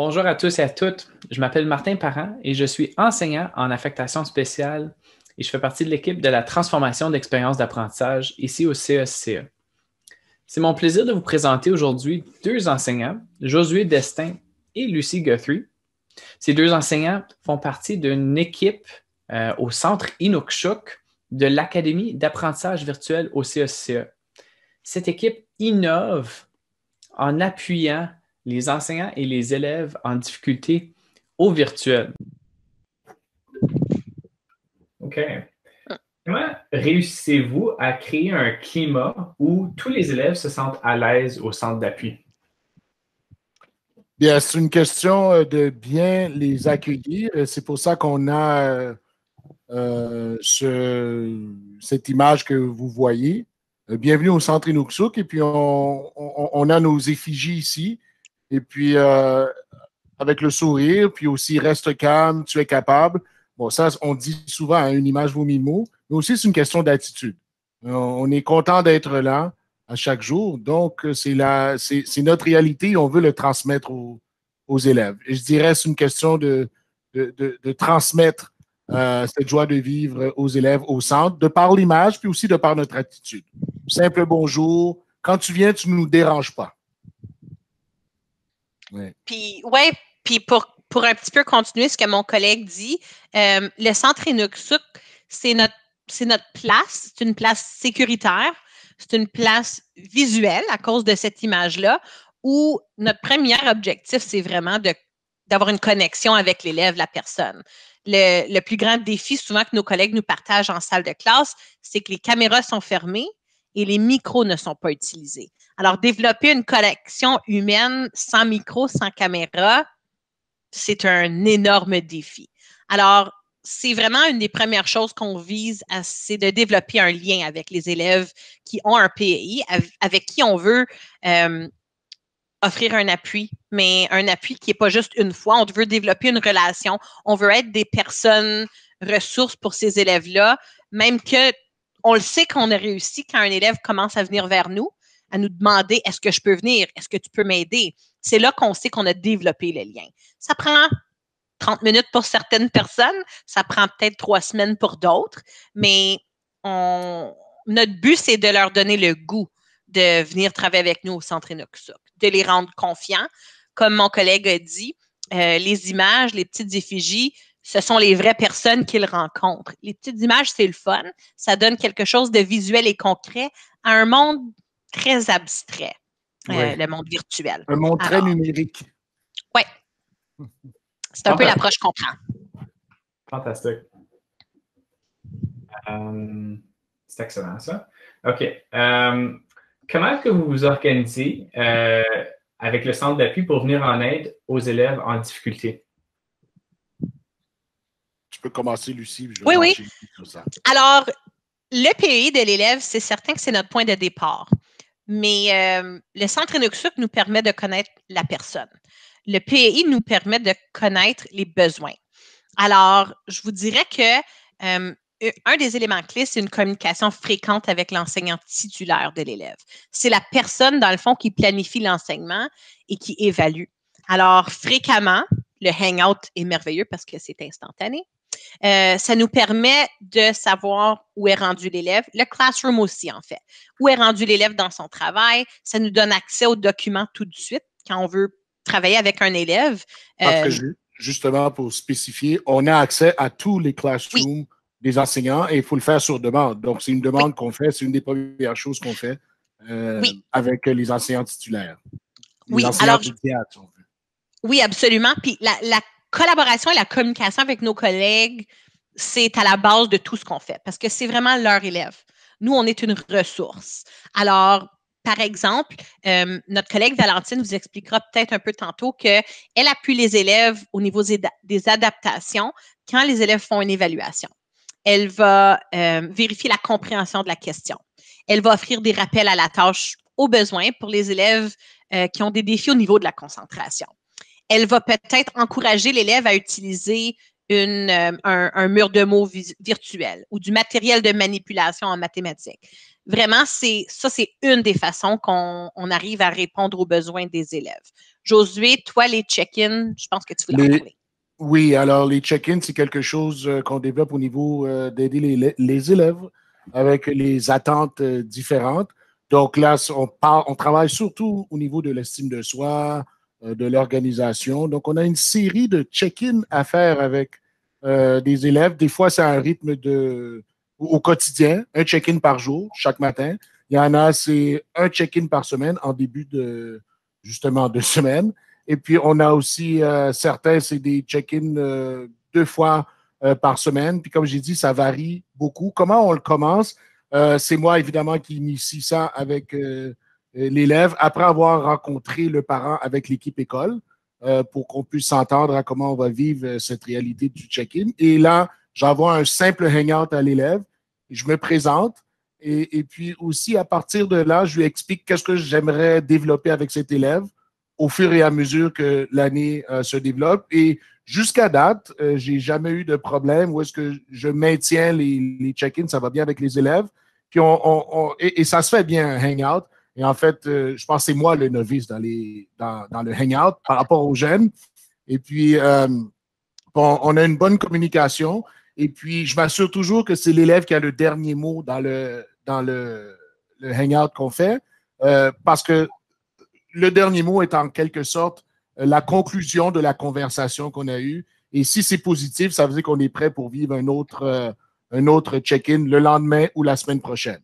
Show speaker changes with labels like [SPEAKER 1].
[SPEAKER 1] Bonjour à tous et à toutes. Je m'appelle Martin Parent et je suis enseignant en affectation spéciale et je fais partie de l'équipe de la transformation d'expériences d'apprentissage ici au CESCE. C'est mon plaisir de vous présenter aujourd'hui deux enseignants, Josué Destin et Lucie Guthrie. Ces deux enseignants font partie d'une équipe au centre Inukshuk de l'Académie d'apprentissage virtuel au CESCE. Cette équipe innove en appuyant les enseignants et les élèves en difficulté au virtuel.
[SPEAKER 2] OK. Comment réussissez-vous à créer un climat où tous les élèves se sentent à l'aise au centre d'appui?
[SPEAKER 3] Bien, c'est une question de bien les accueillir. C'est pour ça qu'on a cette image que vous voyez. Bienvenue au centre Inukshuk. Et puis, on a nos effigies ici. Et puis, avec le sourire, puis aussi, reste calme, tu es capable. Bon, ça, on dit souvent, hein, une image vaut mille mots. Mais aussi, c'est une question d'attitude. On est content d'être là à chaque jour. Donc, c'est notre réalité et on veut le transmettre aux élèves. Et je dirais, c'est une question de transmettre cette joie de vivre aux élèves au centre, de par l'image, puis aussi de par notre attitude. Simple bonjour. Quand tu viens, tu ne nous déranges pas.
[SPEAKER 4] Ouais. Puis pour un petit peu continuer ce que mon collègue dit, le centre Inukshuk, c'est notre place, c'est une place sécuritaire, c'est une place visuelle à cause de cette image-là, où notre premier objectif, c'est vraiment d'avoir une connexion avec l'élève, la personne. Le plus grand défi, souvent que nos collègues nous partagent en salle de classe, c'est que les caméras sont fermées et les micros ne sont pas utilisés. Alors, développer une connexion humaine sans micro, sans caméra, c'est un énorme défi. Alors, c'est vraiment une des premières choses qu'on vise, c'est de développer un lien avec les élèves qui ont un PEI, avec qui on veut offrir un appui, mais un appui qui n'est pas juste une fois. On veut développer une relation. On veut être des personnes ressources pour ces élèves-là, même que on le sait qu'on a réussi quand un élève commence à venir vers nous, à nous demander « Est-ce que je peux venir? Est-ce que tu peux m'aider? » C'est là qu'on sait qu'on a développé le lien. Ça prend 30 minutes pour certaines personnes, ça prend peut-être 3 semaines pour d'autres, mais notre but, c'est de leur donner le goût de venir travailler avec nous au centre Inukshuk, de les rendre confiants. Comme mon collègue a dit, les images, les petites effigies, ce sont les vraies personnes qu'ils rencontrent. Les petites images, c'est le fun. Ça donne quelque chose de visuel et concret à un monde très abstrait, oui. Le monde virtuel.
[SPEAKER 3] Un monde très numérique.
[SPEAKER 4] Oui. C'est un peu l'approche qu'on prend.
[SPEAKER 2] Fantastique. C'est excellent, ça. OK. Comment est-ce que vous vous organisez avec le centre d'appui pour venir en aide aux élèves en difficulté?
[SPEAKER 3] Tu peux commencer, Lucie.
[SPEAKER 4] Oui. Sur ça. Alors, le PEI de l'élève, c'est certain que c'est notre point de départ. Mais le centre Inukshuk nous permet de connaître la personne. Le PEI nous permet de connaître les besoins. Alors, je vous dirais que un des éléments clés, c'est une communication fréquente avec l'enseignant titulaire de l'élève. C'est la personne, dans le fond, qui planifie l'enseignement et qui évalue. Alors, fréquemment, le Hangout est merveilleux parce que c'est instantané. Ça nous permet de savoir où est rendu l'élève. Le Classroom aussi, en fait. Où est rendu l'élève dans son travail. Ça nous donne accès aux documents tout de suite quand on veut travailler avec un élève.
[SPEAKER 3] Parce que justement, pour spécifier, on a accès à tous les classrooms des enseignants et il faut le faire sur demande. Donc, c'est une demande qu'on fait. C'est une des premières choses qu'on fait avec les enseignants titulaires. Les enseignants de théâtre, si on veut.
[SPEAKER 4] Oui, absolument. Puis la collaboration et la communication avec nos collègues, c'est à la base de tout ce qu'on fait parce que c'est vraiment leur élève. Nous, on est une ressource. Alors, par exemple, notre collègue Valentine vous expliquera peut-être un peu tantôt qu'elle appuie les élèves au niveau des adaptations quand les élèves font une évaluation. Elle va vérifier la compréhension de la question. Elle va offrir des rappels à la tâche au besoin pour les élèves qui ont des défis au niveau de la concentration. Elle va peut-être encourager l'élève à utiliser un mur de mots virtuel ou du matériel de manipulation en mathématiques. Vraiment, c'est une des façons qu'on arrive à répondre aux besoins des élèves. Josué, toi, les check-ins, je pense que tu voulais en parler.
[SPEAKER 3] Oui, alors les check-ins, c'est quelque chose qu'on développe au niveau d'aider les élèves avec les attentes différentes. Donc là, on travaille surtout au niveau de l'estime de soi, de l'organisation. Donc, on a une série de check-in à faire avec des élèves. Des fois, c'est un rythme au quotidien, un check-in par jour, chaque matin. Il y en a, c'est un check-in par semaine en début justement, de semaine. Et puis, on a aussi certains, c'est des check-in 2 fois par semaine. Puis, comme j'ai dit, ça varie beaucoup. Comment on le commence? C'est moi, évidemment, qui initie ça avec l'élève après avoir rencontré le parent avec l'équipe école pour qu'on puisse s'entendre à comment on va vivre cette réalité du check-in. Et là, j'envoie un simple hangout à l'élève. Je me présente. Et puis aussi, à partir de là, je lui explique qu'est-ce que j'aimerais développer avec cet élève au fur et à mesure que l'année se développe. Et jusqu'à date, j'ai jamais eu de problème où est-ce que je maintiens les check-ins, ça va bien avec les élèves. Puis et ça se fait bien, un hangout. Et en fait, je pense que c'est moi le novice dans le hangout par rapport aux jeunes. Et puis, on a une bonne communication. Et puis, je m'assure toujours que c'est l'élève qui a le dernier mot dans le hangout qu'on fait. Parce que le dernier mot est en quelque sorte la conclusion de la conversation qu'on a eue. Et si c'est positif, ça veut dire qu'on est prêt pour vivre un autre check-in le lendemain ou la semaine prochaine.